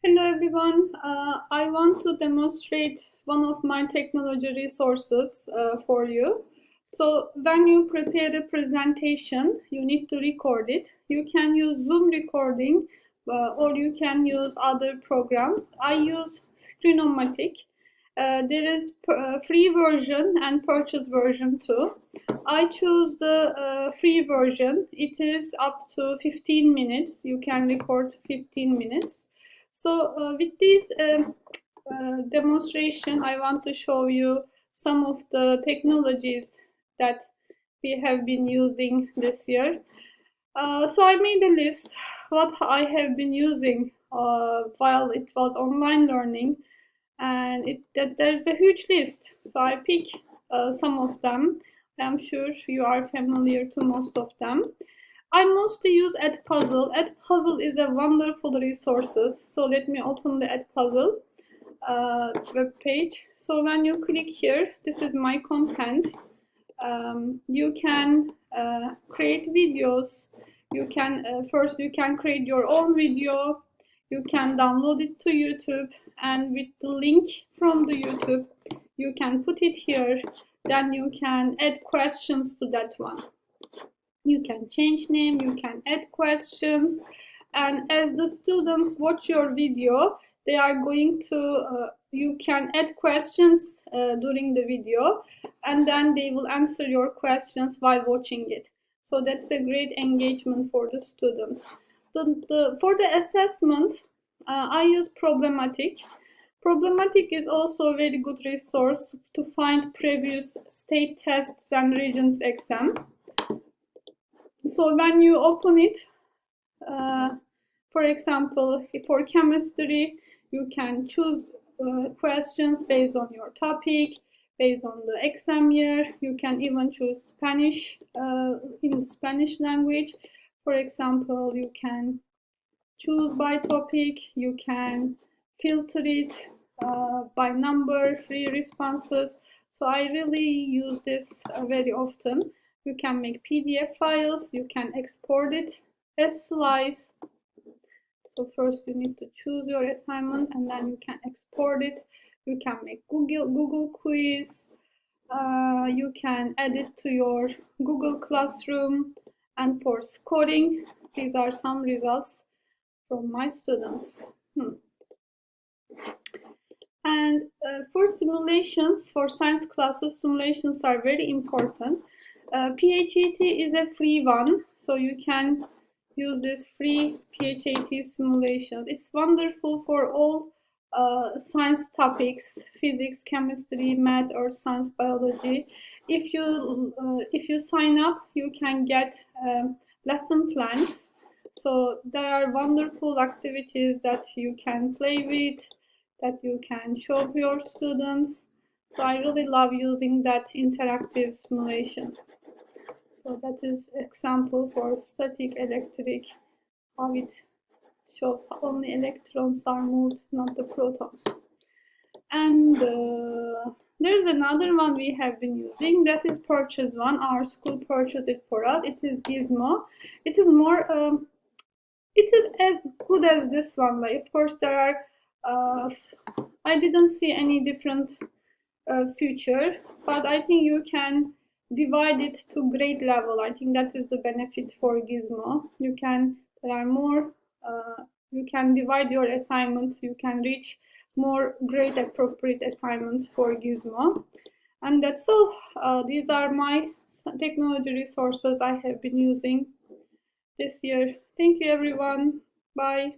Hello everyone. I want to demonstrate one of my technology resources for you. So when you prepare a presentation, you need to record it. You can use Zoom recording or you can use other programs. I use Screenomatic. There is free version and purchase version too. I choose the free version. It is up to 15 minutes. You can record 15 minutes. So with this demonstration, I want to show you some of the technologies that we have been using this year. So I made a list what I have been using while it was online learning, and there's a huge list. So I pick some of them. I'm sure you are familiar to most of them. I mostly use Edpuzzle. Edpuzzle is a wonderful resource. So let me open the Edpuzzle web page. So when you click here, this is my content. You can create videos. You can first you can create your own video. You can download it to YouTube, and with the link from the YouTube, you can put it here. Then you can add questions to that one. You can change name, you can add questions, and as the students watch your video, they are going to you can add questions during the video, and then they will answer your questions while watching it. So that's a great engagement for the students. For the assessment, I use Problematic. Problematic is also a very good resource to find previous state tests and regions exam. So when you open it, for example, for chemistry, you can choose questions based on your topic, based on the exam year. You can even choose Spanish in Spanish language. For example, you can choose by topic. You can filter it by number, free responses. So I really use this very often. You can make PDF files, you can export it as slides. So first you need to choose your assignment and then you can export it. You can make Google quiz. You can add it to your Google Classroom. And for scoring, these are some results from my students. And for simulations, for science classes, simulations are very important. PHET is a free one, so you can use this free PHET simulations. It's wonderful for all science topics, physics, chemistry, math, or science biology. If you sign up, you can get lesson plans. So there are wonderful activities that you can play with, that you can show your students. So I really love using that interactive simulation. So that is example for static electric, how it shows only electrons are moved, not the protons. And there's another one we have been using, that is purchase one. Our school purchased it for us. It is Gizmo. It is more it is as good as this one. Like, of course there are I didn't see any different future, but I think you can divide it to grade level. I think that is the benefit for Gizmo. There are more, you can divide your assignments, you can reach more grade appropriate assignments for Gizmo. And that's all. These are my technology resources I have been using this year. Thank you everyone. Bye.